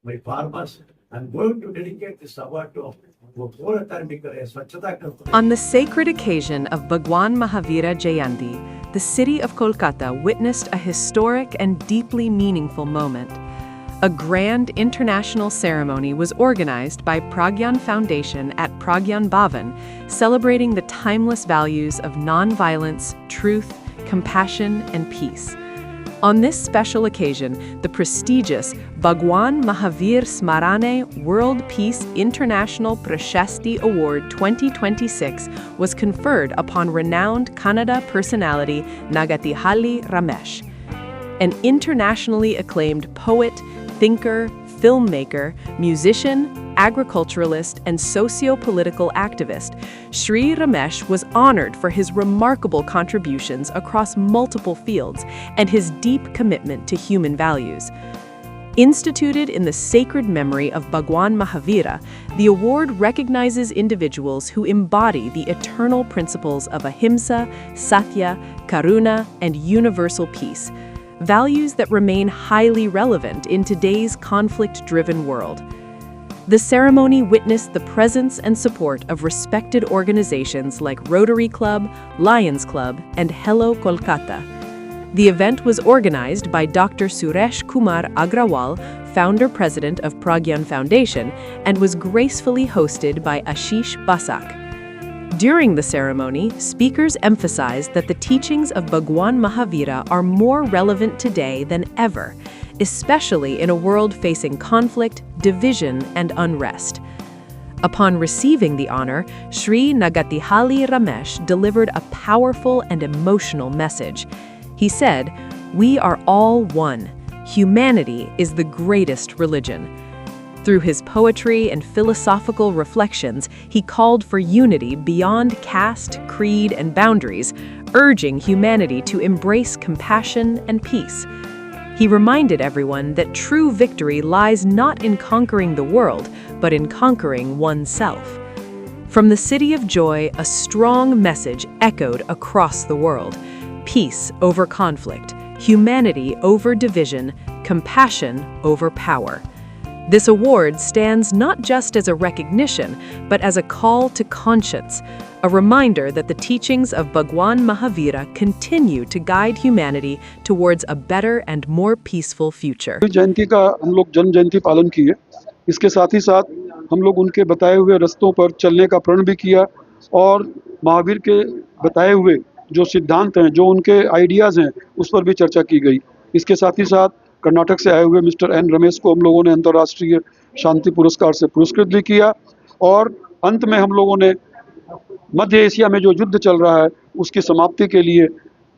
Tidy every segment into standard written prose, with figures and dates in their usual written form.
my farmers. I'm going to dedicate this award to On the sacred occasion of Bhagwan Mahavira Jayanti, the city of Kolkata witnessed a historic and deeply meaningful moment. A grand international ceremony was organized by Pragyan Foundation at Pragyan Bhavan, celebrating the timeless values of nonviolence, truth, compassion, and peace. On this special occasion, the prestigious Bhagwan Mahavir Smarane World Peace International Prashasti Award 2026 was conferred upon renowned Kannada personality Nagathihalli Ramesh. An internationally acclaimed poet, thinker, filmmaker, musician, agriculturalist, and socio-political activist, Shri Ramesh was honored for his remarkable contributions across multiple fields and his deep commitment to human values. Instituted in the sacred memory of Bhagwan Mahavira, the award recognizes individuals who embody the eternal principles of ahimsa, satya, karuna, and universal peace, values that remain highly relevant in today's conflict-driven world. The ceremony witnessed the presence and support of respected organizations like Rotary Club, Lions Club, and Hello Kolkata. The event was organized by Dr. Suresh Kumar Agrawal, founder-president of Pragyan Foundation, and was gracefully hosted by Ashish Basak. During the ceremony, speakers emphasized that the teachings of Bhagwan Mahavira are more relevant today than ever, especially in a world facing conflict, division, and unrest. Upon receiving the honor, Shri Nagathihalli Ramesh delivered a powerful and emotional message. He said, "We are all one. Humanity is the greatest religion." Through his poetry and philosophical reflections, he called for unity beyond caste, creed, and boundaries, urging humanity to embrace compassion and peace. He reminded everyone that true victory lies not in conquering the world, but in conquering oneself. From the City of Joy, a strong message echoed across the world: peace over conflict, humanity over division, compassion over power. This award stands not just as a recognition, but as a call to conscience, a reminder that the teachings of Bhagwan Mahavira continue to guide humanity towards a better and more peaceful future. जयंती का हम लोग जन्म जयंती पालन किए। इसके साथ ही साथ हम लोग उनके बताए हुए रास्तों पर चलने का प्रण भी किया और महावीर के बताए हुए जो सिद्धांत हैं, जो उनके आइडियाज़ हैं, उस पर भी चर्चा की गई। इसके साथ ही साथ कर्नाटक से आए हुए मिस्टर एन रमेश को हम लोगों ने अंतर्राष्ट्रीय शांति पुरस्कार से पुरस्कृत भी किया और अंत में हम लोगों ने मध्य एशिया में जो युद्ध चल रहा है उसकी समाप्ति के लिए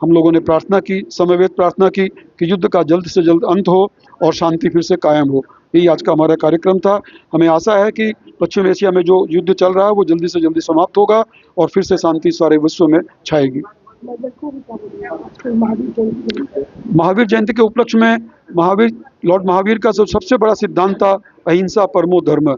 हम लोगों ने प्रार्थना की, समवेत प्रार्थना की कि युद्ध का जल्द से जल्द अंत हो और शांति फिर से कायम हो। यही आज का हमारा कार्यक्रम था। हमें आशा है कि पश्चिम एशिया में जो युद्ध चल रहा है वो जल्दी से जल्दी समाप्त होगा और फिर से शांति सारे विश्व में छाएगी। महावीर जयंती के उपलक्ष्य में लॉर्ड महावीर का सबसे बड़ा सिद्धांत था अहिंसा परमो धर्म,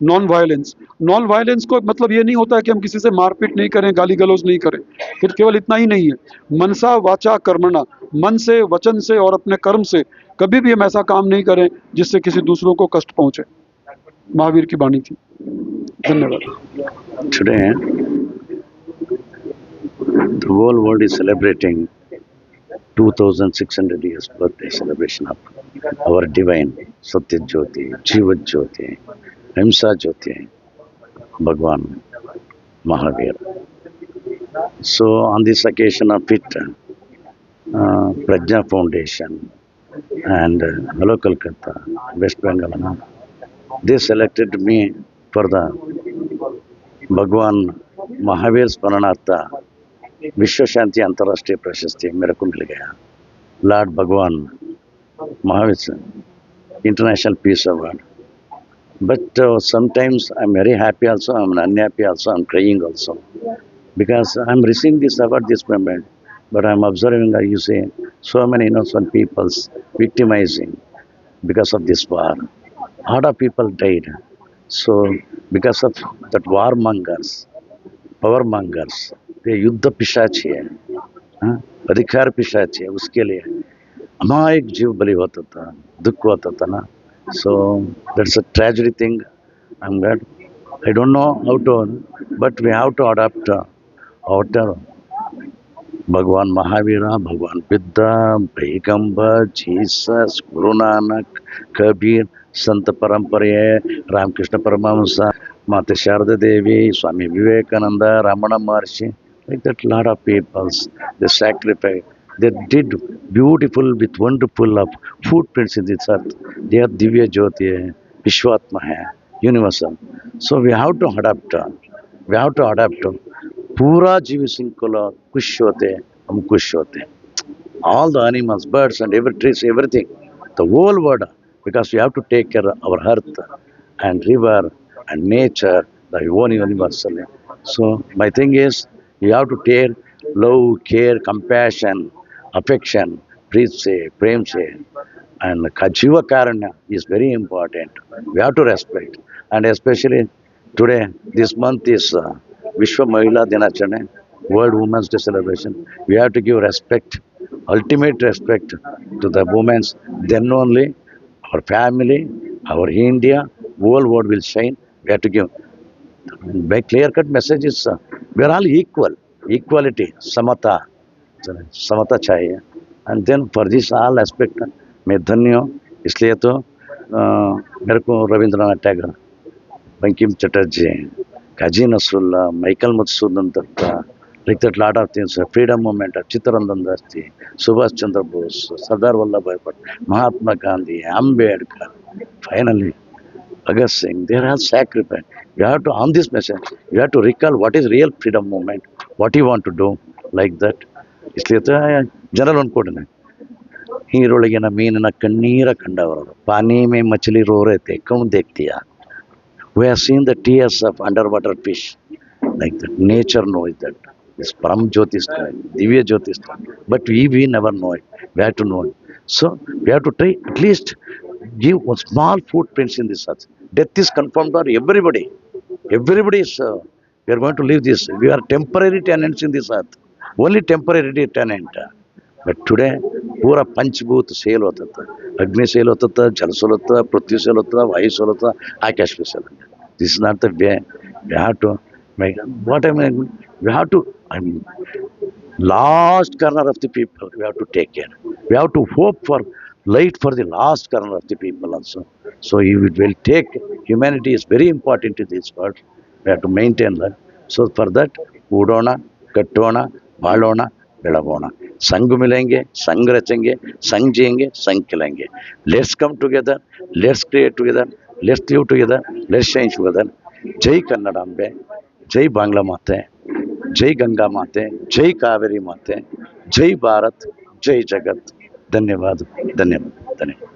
नॉन वायलेंस। नॉन वायलेंस को मतलब ये नहीं होता है कि हम किसी से मारपीट नहीं करें, गाली गलौज नहीं करें। फिर केवल इतना ही नहीं है, मनसा वाचा कर्मणा, मन से, वचन से और अपने कर्म से कभी भी हम ऐसा काम नहीं करें जिससे किसी दूसरों को कष्ट पहुंचे। महावीर की वाणी थी। धन्यवाद। Today, the whole world is celebrating 2600 years birthday celebration of our divine Satya Jyoti, Jivat Jyoti, Himsa Jyoti, Bhagwan Mahavir. So on this occasion of it, Prajna Foundation and Hello Kolkata, West Bengal, they selected me for the Bhagwan Mahavir Smaranartha विश्व शांति अंतर्राष्ट्रीय प्रशस्ति मेरे को मिल गया। Lord भगवान Mahavir international peace award. But sometimes I'm very happy also, I'm unhappy also, I'm crying also. Because I'm receiving this award this moment, but I'm observing, you see, so many innocent peoples victimizing because of this war. A lot of people died. So because of that warmongers, power mongers, ये युद्ध पिशाची है, अधिकार पिशाची है, उसके लिए अमायिक जीव बलि होता था, दुख होता था ना। So that's a tragedy thing. I'm glad. I don't know how to, but we have to adapt our Bhagwan Mahavira, Bhagwan Buddha, Paigambar, Jesus, Guru Nanak, Kabir, Santa Parampara, Ramakrishna Paramahamsa, Mata Sharda Devi, Swami Vivekananda, Ramana Maharshi, like that lot of peoples, they sacrificed. They did beautiful with wonderful of footprints in this earth. They are Divya Jyoti, Vishwatma hai, universal. So we have to adapt. We have to adapt. पूरा जीव श्रृंखला खुश होते हम खुश होते all the animals birds and every trees everything the whole world because we have to take care of our earth and river and nature the one universally so my thing is you have to take love care compassion affection preach say prem say and jiva karanya is very important we have to respect and especially today this month is Vishwa Mahila Dinacharane, World Women's Day celebration. We have to give respect, ultimate respect to the women. Then only our family, our India, whole world will shine. We have to give by clear-cut messages. We are all equal, equality, samata, samata चाहिए. And then for this all aspect, मैं धन्य हूँ. इसलिए तो मेरे को Rabindranath Tagore, Bankim Chatterjee, Kaji Nasrullah, Michael Madhusudan Datta, like that lot of things, freedom movement, Chittaranjan Das, Subhash Chandra Bose, Sardar Vallabhbhai Patel, Mahatma Gandhi, Ambedkar, finally, Bhagat Singh, they are all sacrificed. You have to, on this message, you have to recall what is real freedom movement, what you want to do, like that. इसलिए तो general अनकोड है हीरोळगिನ ಮೀನಿನ ಕಣ್ಣೀರ ಕಂಡವರು ಪಾನಿ में मछली रो रहे थे कौन देख दिया we have seen the tears of underwater fish like that nature knows that it's param jyotisthana divya jyotisthana but we never know it we have to know it so we have to try at least give one small footprints in this earth death is confirmed for everybody everybody is we are going to leave this we are temporary tenants in this earth only temporary tenant but today पूरा पंचभूत cell होता था अग्नि cell होता था जल cell होता था पृथ्वी सेल होता था वायु सेल होता था आकाश में सेल होता था this is not the way we have to make what I mean we have to I mean last corner of the people we have to take care we have to hope for light for the last corner of the people also so you will take humanity is very important in this world we have to maintain that so for that udona kattona balona बेलगोना संग मिलेंगे संग रचेंगे संग जिएंगे संग खिलेंगे let's come together let's create together let's live together let's change together जय कन्नडांबे जय बांग्ला माते जय गंगा माते जय कावेरी माते जय भारत जय जगत धन्यवाद धन्यवाद धन्यवाद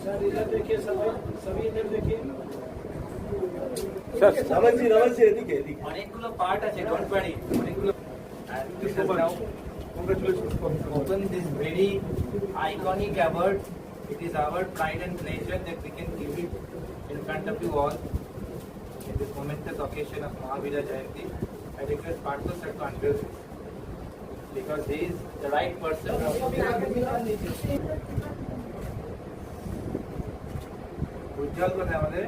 सर इधर देखिए सभी इधर देखिए सर रमन जी एदिके অনেকগুলো পার্ট আছে ডোন্ট ওয়ারি অনেকগুলো congratulations open this very iconic award it is our pride and pleasure that we can give it in front of you all in this momentous occasion of Mahavira Jayanti I request Partha sir to unveil this because he is the right person উজ্জ্বল কোথায় আমাদের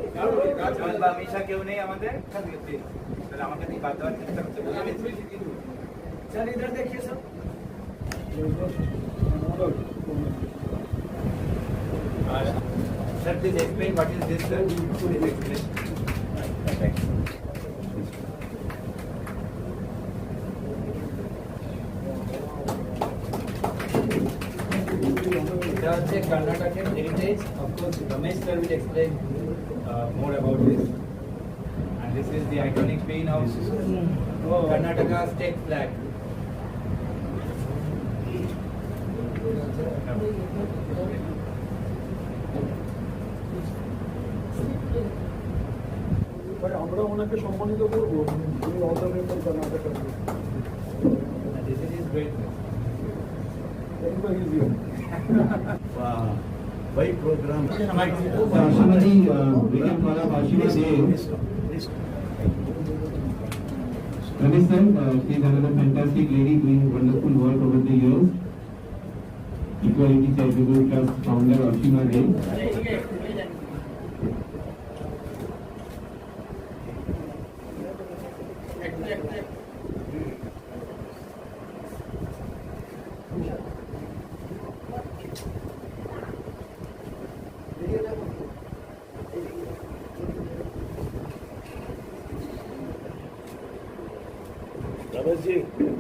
উজ্জ্বল বা মিশা কেউ নেই আমাদের তাহলে আমাকে দিয়ে বাদ দেওয়ার চেষ্টা করতে স্যার ইধার দেখিয়ে সব Sir, please explain what is this, sir? Please explain. Karnataka heritage. Of course, Ramesh sir will explain more about this. And this is the iconic green house. Karnataka state flag. ভাই আমরা ওনাকে সম্মানিত করবো এই অর্ডারের পর কর্ণাটক This is great. भाई programme आशीर्वादी विक्रमवाला आशीर्वाद Ramesh sir, she is another fantastic lady doing wonderful work over the years. Equality Charitable Trust founder Ashima Dey. Ramesh ji